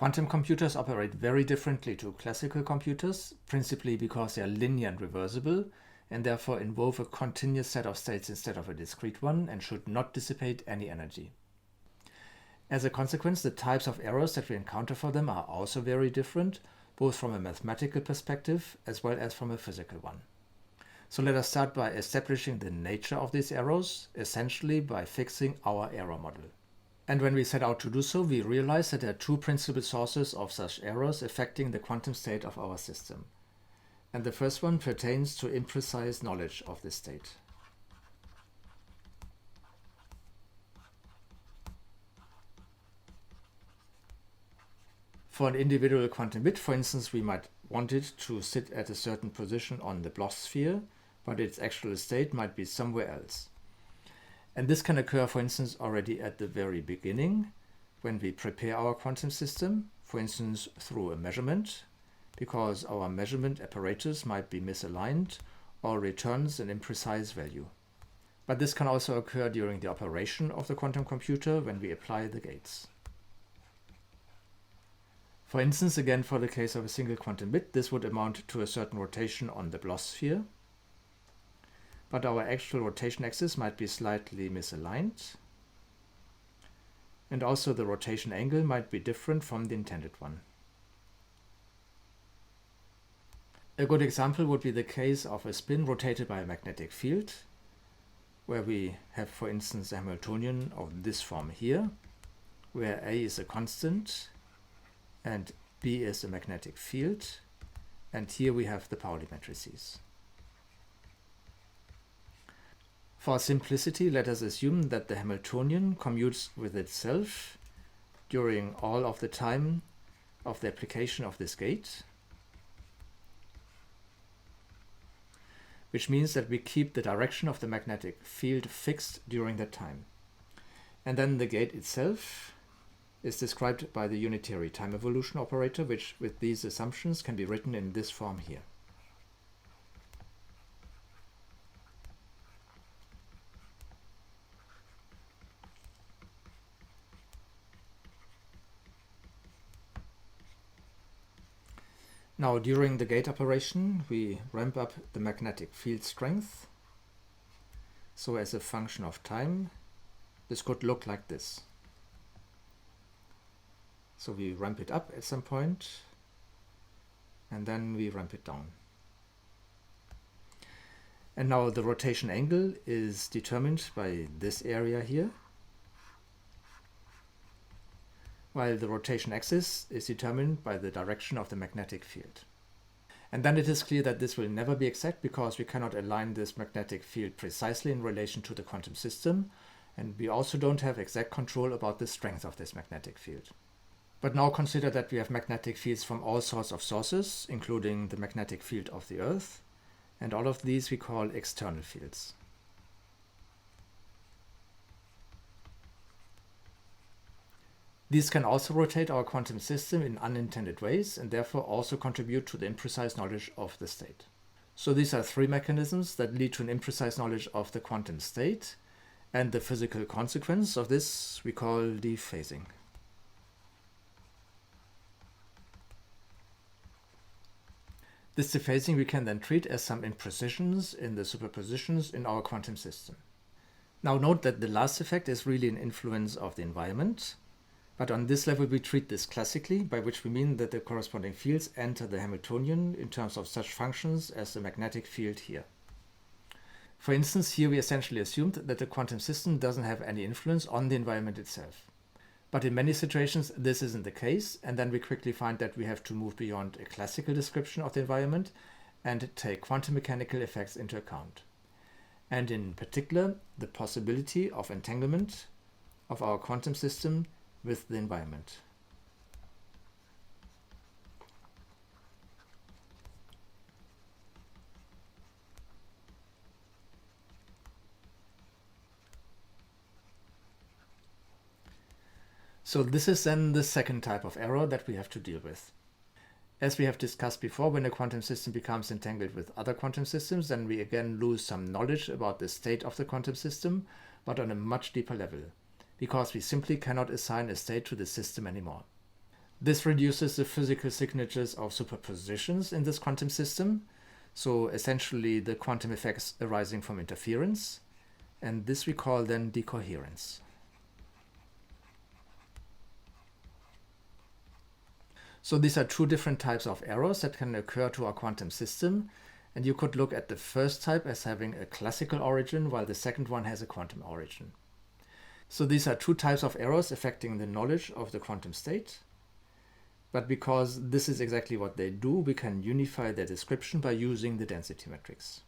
Quantum computers operate very differently to classical computers, principally because they are linear and reversible, and therefore involve a continuous set of states instead of a discrete one, and should not dissipate any energy. As a consequence, the types of errors that we encounter for them are also very different, both from a mathematical perspective as well as from a physical one. So let us start by establishing the nature of these errors, essentially by fixing our error model. And when we set out to do so, we realize that there are two principal sources of such errors affecting the quantum state of our system. And the first one pertains to imprecise knowledge of this state. For an individual quantum bit, for instance, we might want it to sit at a certain position on the Bloch sphere, but its actual state might be somewhere else. And this can occur, for instance, already at the very beginning, when we prepare our quantum system, for instance, through a measurement, because our measurement apparatus might be misaligned or returns an imprecise value. But this can also occur during the operation of the quantum computer when we apply the gates. For instance, again, for the case of a single quantum bit, this would amount to a certain rotation on the Bloch sphere. But our actual rotation axis might be slightly misaligned. And also the rotation angle might be different from the intended one. A good example would be the case of a spin rotated by a magnetic field, where we have, for instance, a Hamiltonian of this form here, where A is a constant and B is a magnetic field, and here we have the Pauli matrices. For simplicity, let us assume that the Hamiltonian commutes with itself during all of the time of the application of this gate, which means that we keep the direction of the magnetic field fixed during that time. And then the gate itself is described by the unitary time evolution operator, which with these assumptions can be written in this form here. Now, during the gate operation, we ramp up the magnetic field strength. So as a function of time, this could look like this. So we ramp it up at some point, and then we ramp it down. And now the rotation angle is determined by this area here, while the rotation axis is determined by the direction of the magnetic field. And then it is clear that this will never be exact, because we cannot align this magnetic field precisely in relation to the quantum system, and we also don't have exact control about the strength of this magnetic field. But now consider that we have magnetic fields from all sorts of sources, including the magnetic field of the Earth, and all of these we call external fields. These can also rotate our quantum system in unintended ways, and therefore also contribute to the imprecise knowledge of the state. So these are three mechanisms that lead to an imprecise knowledge of the quantum state, and the physical consequence of this we call dephasing. This dephasing we can then treat as some imprecisions in the superpositions in our quantum system. Now note that the last effect is really an influence of the environment, but on this level we treat this classically, by which we mean that the corresponding fields enter the Hamiltonian in terms of such functions as the magnetic field here. For instance, here we essentially assumed that the quantum system doesn't have any influence on the environment itself. But in many situations this isn't the case, and then we quickly find that we have to move beyond a classical description of the environment and take quantum mechanical effects into account. And in particular, the possibility of entanglement of our quantum system with the environment. So this is then the second type of error that we have to deal with. As we have discussed before, when a quantum system becomes entangled with other quantum systems, then we again lose some knowledge about the state of the quantum system, but on a much deeper level, because we simply cannot assign a state to the system anymore. This reduces the physical signatures of superpositions in this quantum system. So essentially the quantum effects arising from interference. And this we call then decoherence. So these are two different types of errors that can occur to our quantum system. And you could look at the first type as having a classical origin, while the second one has a quantum origin. So these are two types of errors affecting the knowledge of the quantum state. But because this is exactly what they do, we can unify their description by using the density matrix.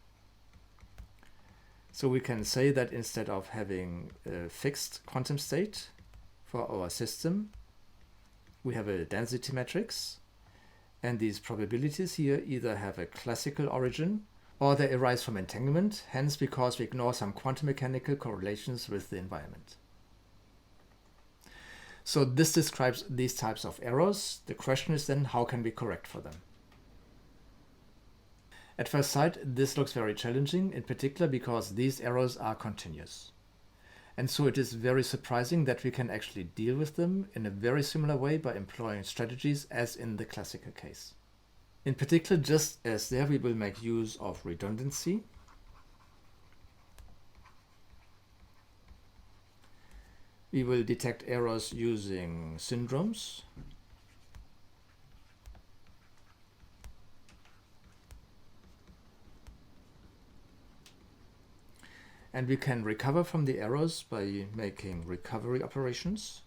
So we can say that instead of having a fixed quantum state for our system, we have a density matrix. And these probabilities here either have a classical origin or they arise from entanglement, hence because we ignore some quantum mechanical correlations with the environment. So this describes these types of errors. The question is then, how can we correct for them? At first sight, this looks very challenging, in particular because these errors are continuous. And so it is very surprising that we can actually deal with them in a very similar way by employing strategies as in the classical case. In particular, just as there, we will make use of redundancy. We will detect errors using syndromes. And we can recover from the errors by making recovery operations.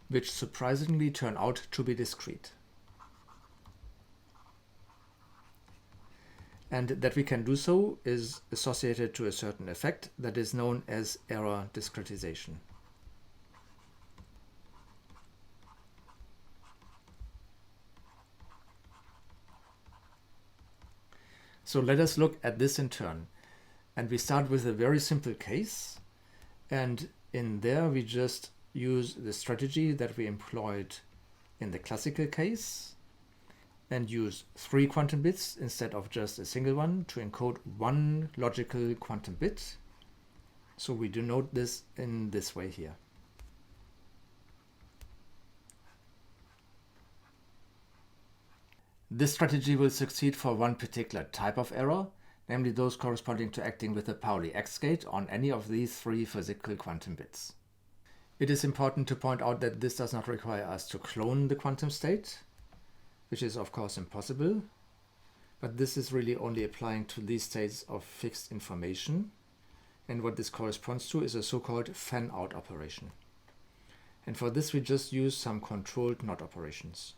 Which surprisingly turn out to be discrete. And that we can do so is associated to a certain effect that is known as error discretization. So let us look at this in turn. And we start with a very simple case. And in there we just use the strategy that we employed in the classical case and use 3 quantum bits instead of just a single one to encode one logical quantum bit. So we denote this in this way here. This strategy will succeed for one particular type of error, namely those corresponding to acting with a Pauli X gate on any of these 3 physical quantum bits. It is important to point out that this does not require us to clone the quantum state, which is of course impossible, but this is really only applying to these states of fixed information. And what this corresponds to is a so-called fan-out operation. And for this we just use some controlled NOT operations.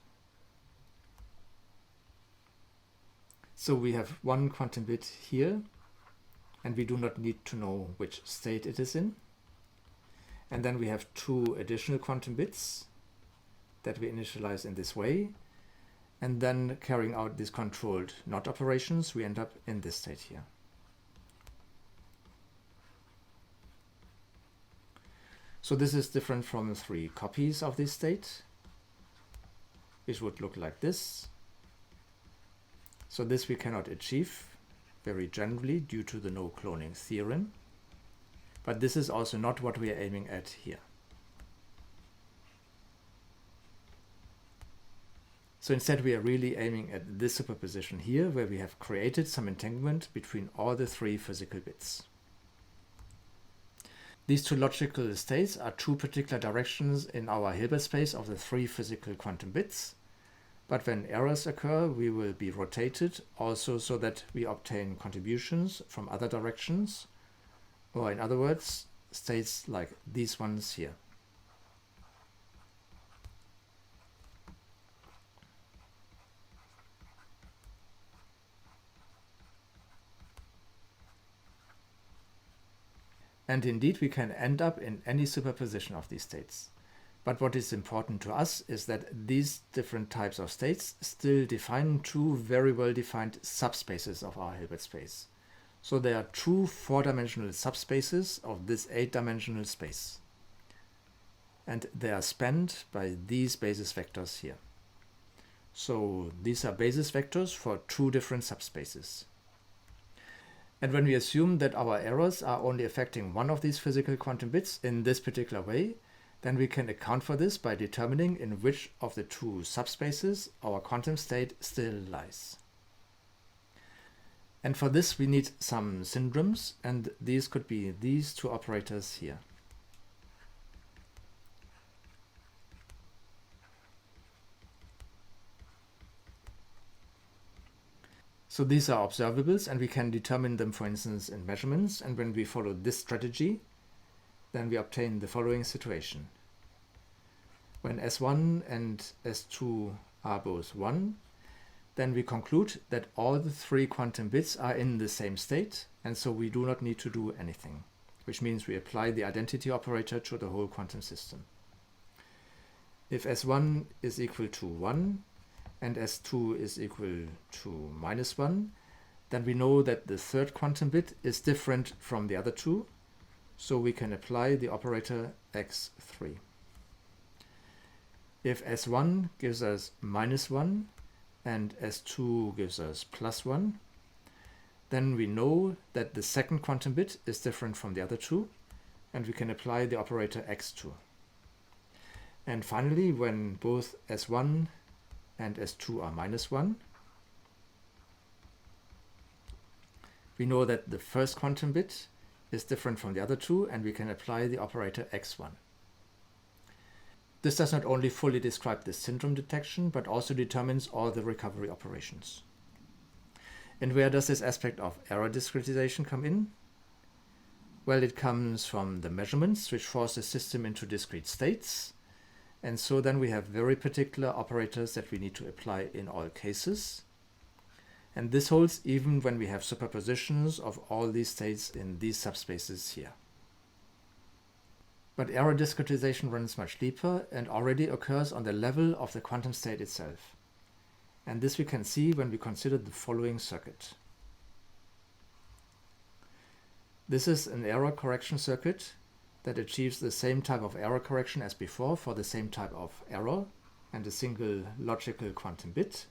So we have one quantum bit here, and we do not need to know which state it is in. And then we have 2 additional quantum bits that we initialize in this way. And then carrying out these controlled NOT operations, we end up in this state here. So this is different from 3 copies of this state, which would look like this. So this we cannot achieve very generally due to the no cloning theorem. But this is also not what we are aiming at here. So instead we are really aiming at this superposition here, where we have created some entanglement between all the 3 physical bits. These 2 logical states are 2 particular directions in our Hilbert space of the 3 physical quantum bits. But when errors occur, we will be rotated also so that we obtain contributions from other directions, or in other words, states like these ones here. And indeed, we can end up in any superposition of these states. But what is important to us is that these different types of states still define 2 very well-defined subspaces of our Hilbert space. So there are 2 4-dimensional subspaces of this 8-dimensional space. And they are spanned by these basis vectors here. So these are basis vectors for 2 different subspaces. And when we assume that our errors are only affecting one of these physical quantum bits in this particular way, then we can account for this by determining in which of the two subspaces our quantum state still lies. And for this we need some syndromes, and these could be these two operators here. So these are observables, and we can determine them, for instance, in measurements. And when we follow this strategy, then we obtain the following situation. When S1 and S2 are both 1, then we conclude that all the three quantum bits are in the same state, and so we do not need to do anything, which means we apply the identity operator to the whole quantum system. If S1 is equal to 1, and S2 is equal to -1, then we know that the third quantum bit is different from the other two, so we can apply the operator x3. If S1 gives us -1 and S2 gives us +1, then we know that the second quantum bit is different from the other two, and we can apply the operator x2. And finally, when both S1 and S2 are -1, we know that the first quantum bit is different from the other two, and we can apply the operator x1. This does not only fully describe the syndrome detection, but also determines all the recovery operations. And where does this aspect of error discretization come in? Well, it comes from the measurements, which force the system into discrete states. And so then we have very particular operators that we need to apply in all cases. And this holds even when we have superpositions of all these states in these subspaces here. But error discretization runs much deeper and already occurs on the level of the quantum state itself. And this we can see when we consider the following circuit. This is an error correction circuit that achieves the same type of error correction as before for the same type of error and a single logical quantum bit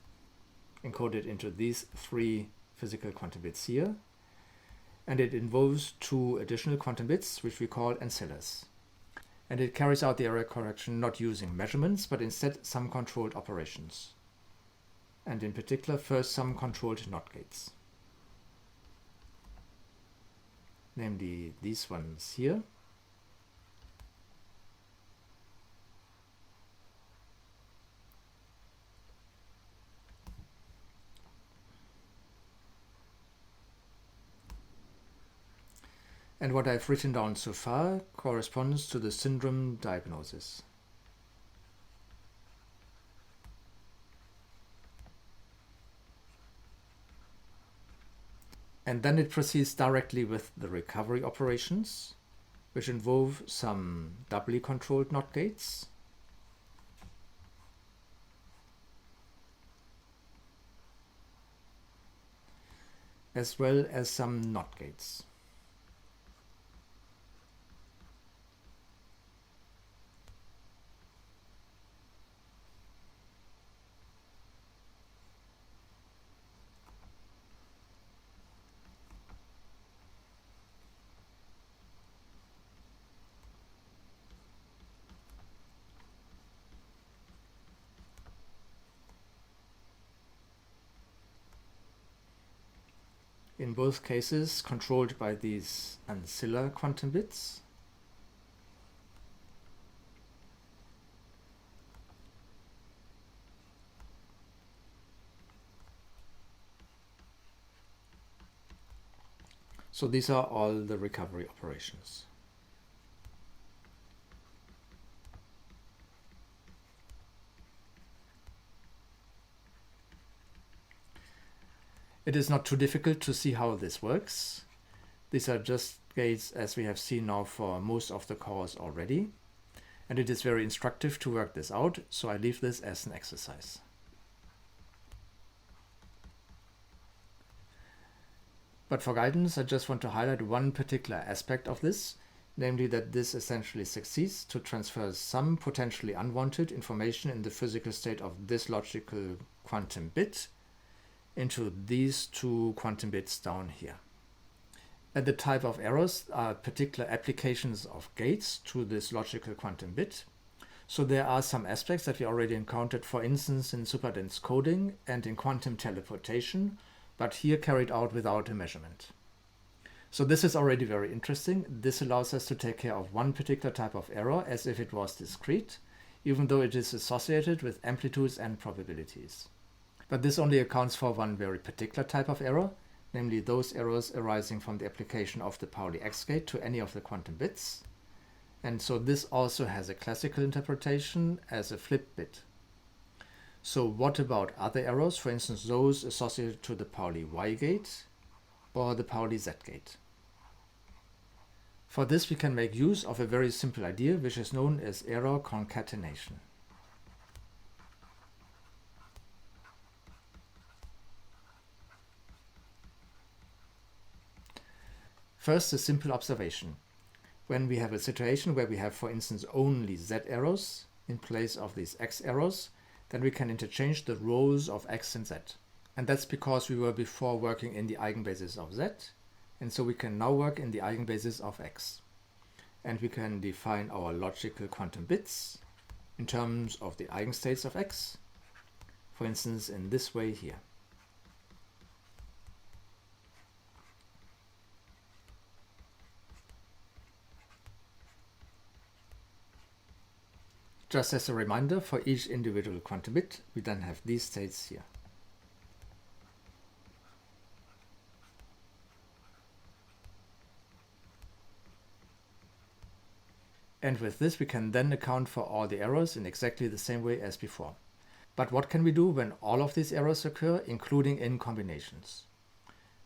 encoded into these three physical quantum bits here. And it involves two additional quantum bits, which we call ancillars. And it carries out the error correction not using measurements, but instead some controlled operations. And in particular, first some controlled NOT gates. Namely these ones here. And what I've written down so far corresponds to the syndrome diagnosis. And then it proceeds directly with the recovery operations, which involve some doubly controlled NOT gates, as well as some NOT gates. In both cases controlled by these ancillar quantum bits. So these are all the recovery operations. It is not too difficult to see how this works. These are just gates as we have seen now for most of the cores already. And it is very instructive to work this out, so I leave this as an exercise. But for guidance, I just want to highlight one particular aspect of this, namely that this essentially succeeds to transfer some potentially unwanted information in the physical state of this logical quantum bit into these two quantum bits down here. And the type of errors are particular applications of gates to this logical quantum bit. So there are some aspects that we already encountered, for instance, in superdense coding and in quantum teleportation, but here carried out without a measurement. So this is already very interesting. This allows us to take care of one particular type of error as if it was discrete, even though it is associated with amplitudes and probabilities. But this only accounts for one very particular type of error, namely those errors arising from the application of the Pauli X gate to any of the quantum bits. And so this also has a classical interpretation as a flip bit. So what about other errors, for instance those associated to the Pauli Y gate or the Pauli Z gate? For this we can make use of a very simple idea which is known as error concatenation. First, a simple observation. When we have a situation where we have, for instance, only Z errors in place of these X errors, then we can interchange the rows of X and Z. And that's because we were before working in the eigenbasis of Z, and so we can now work in the eigenbasis of X. And we can define our logical quantum bits in terms of the eigenstates of X, for instance in this way here. Just as a reminder, for each individual quantum bit, we then have these states here. And with this, we can then account for all the errors in exactly the same way as before. But what can we do when all of these errors occur, including in combinations?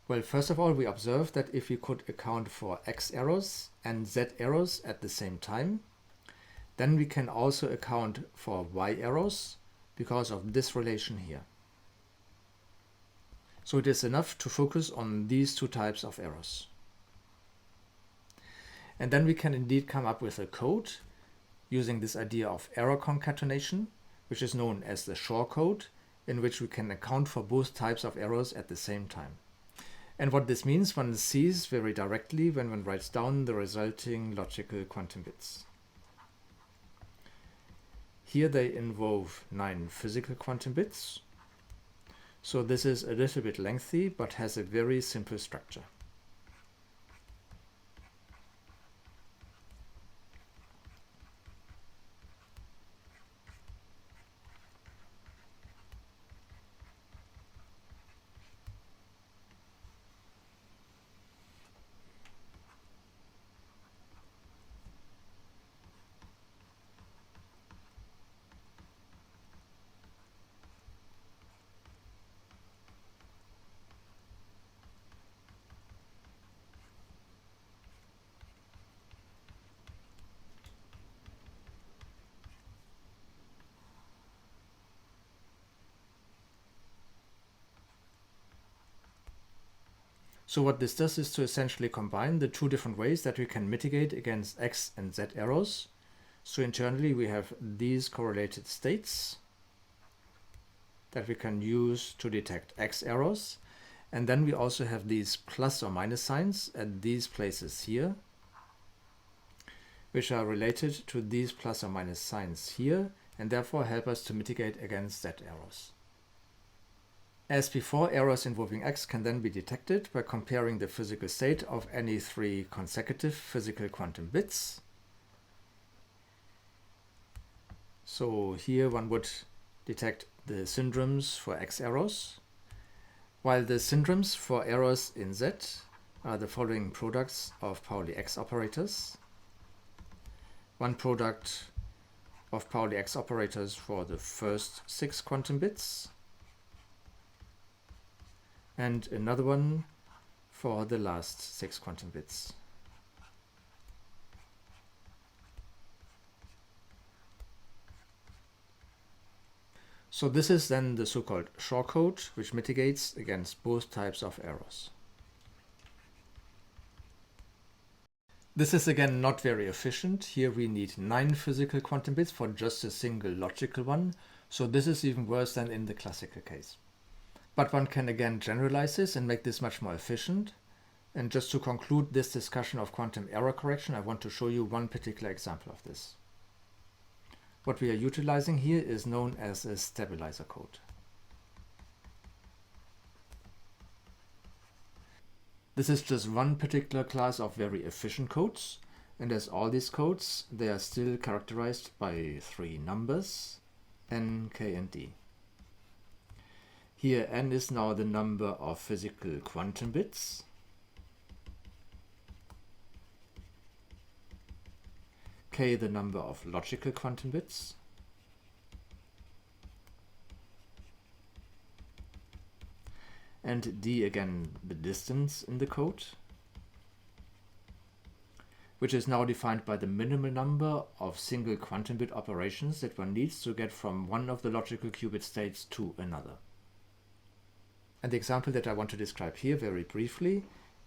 Well, first of all, we observe that if we could account for X errors and Z errors at the same time, then we can also account for Y errors because of this relation here. So it is enough to focus on these two types of errors. And then we can indeed come up with a code using this idea of error concatenation, which is known as the Shor code, in which we can account for both types of errors at the same time. And what this means one sees very directly when one writes down the resulting logical quantum bits. Here they involve 9 physical quantum bits. So this is a little bit lengthy, but has a very simple structure. So what this does is to essentially combine the two different ways that we can mitigate against X and Z errors. So internally we have these correlated states that we can use to detect X errors. And then we also have these plus or minus signs at these places here, which are related to these plus or minus signs here, and therefore help us to mitigate against Z errors. As before, errors involving X can then be detected by comparing the physical state of any 3 consecutive physical quantum bits. So here one would detect the syndromes for X errors, while the syndromes for errors in Z are the following products of Pauli X operators. One product of Pauli X operators for the first 6 quantum bits, and another one for the last 6 quantum bits. So this is then the so-called Shor code, which mitigates against both types of errors. This is again not very efficient. Here we need 9 physical quantum bits for just a single logical one, so this is even worse than in the classical case. But one can again generalize this and make this much more efficient. And just to conclude this discussion of quantum error correction, I want to show you one particular example of this. What we are utilizing here is known as a stabilizer code. This is just one particular class of very efficient codes, and as all these codes, they are still characterized by three numbers, n, k, and d. Here n is now the number of physical quantum bits, k the number of logical quantum bits, and d again the distance in the code, which is now defined by the minimal number of single quantum bit operations that one needs to get from one of the logical qubit states to another. And the example that I want to describe here very briefly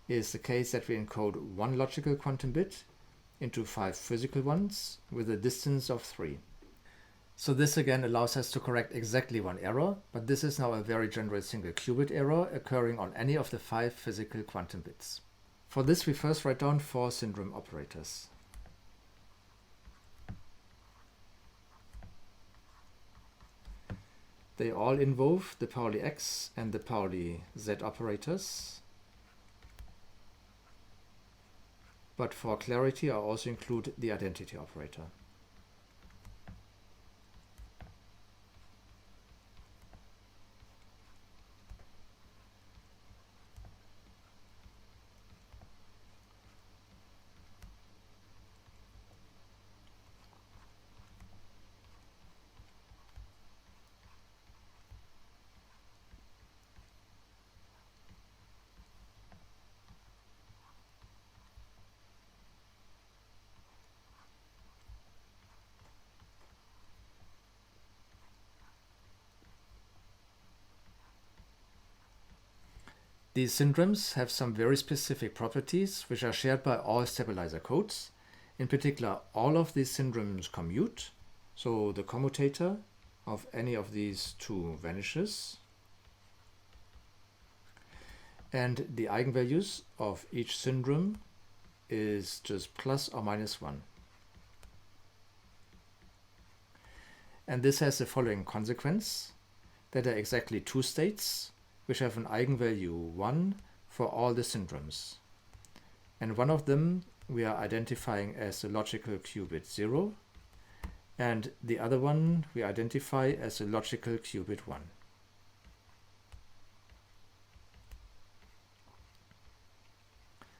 is the case that we encode one logical quantum bit into 5 physical ones with a distance of 3. So this again allows us to correct exactly one error, but this is now a very general single qubit error occurring on any of the 5 physical quantum bits. For this we first write down 4 syndrome operators. They all involve the Pauli X and the Pauli Z operators. But for clarity I also include the identity operator. These syndromes have some very specific properties which are shared by all stabilizer codes. In particular, all of these syndromes commute, so the commutator of any of these two vanishes, and the eigenvalues of each syndrome is just plus or minus 1. And this has the following consequence, that there are exactly 2 states which have an eigenvalue 1 for all the syndromes. And one of them we are identifying as the logical qubit 0, and the other one we identify as the logical qubit 1.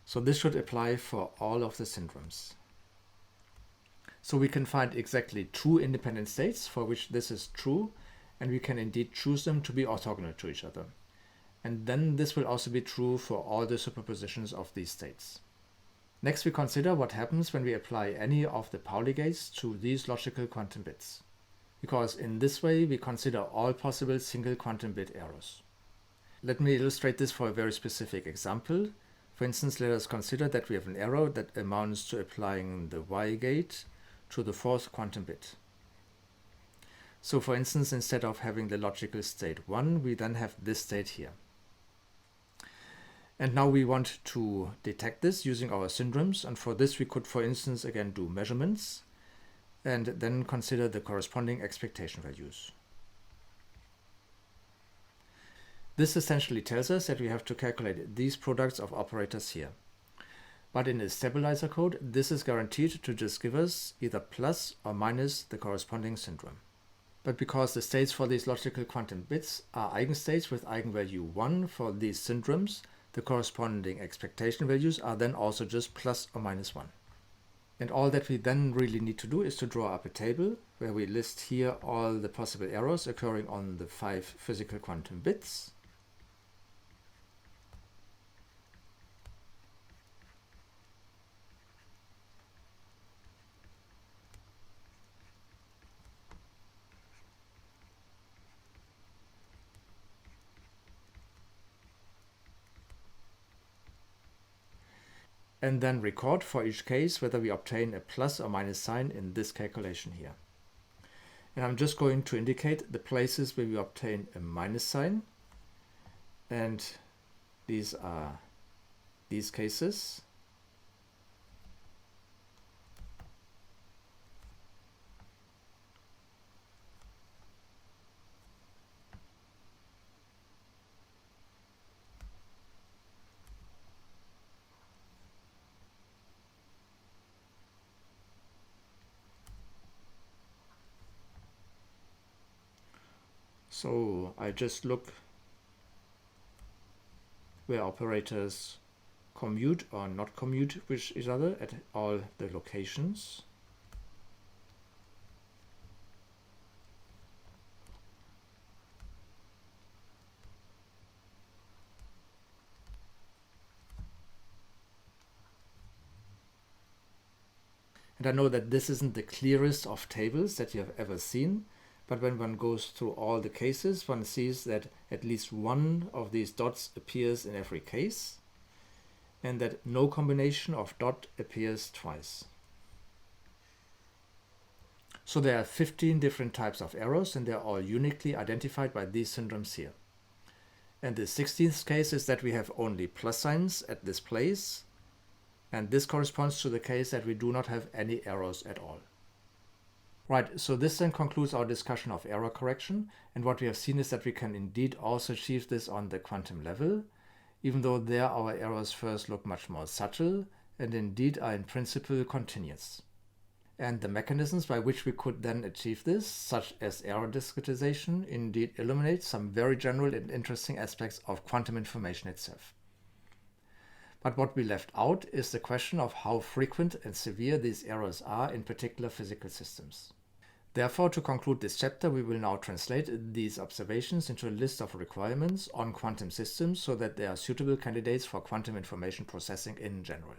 So this should apply for all of the syndromes. So we can find exactly 2 independent states for which this is true, and we can indeed choose them to be orthogonal to each other. And then this will also be true for all the superpositions of these states. Next we consider what happens when we apply any of the Pauli gates to these logical quantum bits, because in this way we consider all possible single quantum bit errors. Let me illustrate this for a very specific example. For instance, let us consider that we have an error that amounts to applying the Y gate to the 4th quantum bit. So for instance, instead of having the logical state 1, we then have this state here. And now we want to detect this using our syndromes, and for this we could, for instance, again do measurements and then consider the corresponding expectation values. This essentially tells us that we have to calculate these products of operators here. But in a stabilizer code, this is guaranteed to just give us either plus or minus the corresponding syndrome. But because the states for these logical quantum bits are eigenstates with eigenvalue 1 for these syndromes, the corresponding expectation values are then also just plus or minus 1. And all that we then really need to do is to draw up a table where we list here all the possible errors occurring on the 5 physical quantum bits. And then record for each case whether we obtain a plus or minus sign in this calculation here. And I'm just going to indicate the places where we obtain a minus sign, and these are these cases. So I just look where operators commute or not commute with each other at all the locations. And I know that this isn't the clearest of tables that you have ever seen, but when one goes through all the cases, one sees that at least one of these dots appears in every case, and that no combination of dot appears twice. So there are 15 different types of errors, and they're all uniquely identified by these syndromes here. And the 16th case is that we have only plus signs at this place, and this corresponds to the case that we do not have any errors at all. Right, so this then concludes our discussion of error correction, and what we have seen is that we can indeed also achieve this on the quantum level, even though there our errors first look much more subtle and indeed are in principle continuous. And the mechanisms by which we could then achieve this, such as error discretization, indeed illuminate some very general and interesting aspects of quantum information itself. But what we left out is the question of how frequent and severe these errors are in particular physical systems. Therefore, to conclude this chapter, we will now translate these observations into a list of requirements on quantum systems so that they are suitable candidates for quantum information processing in general.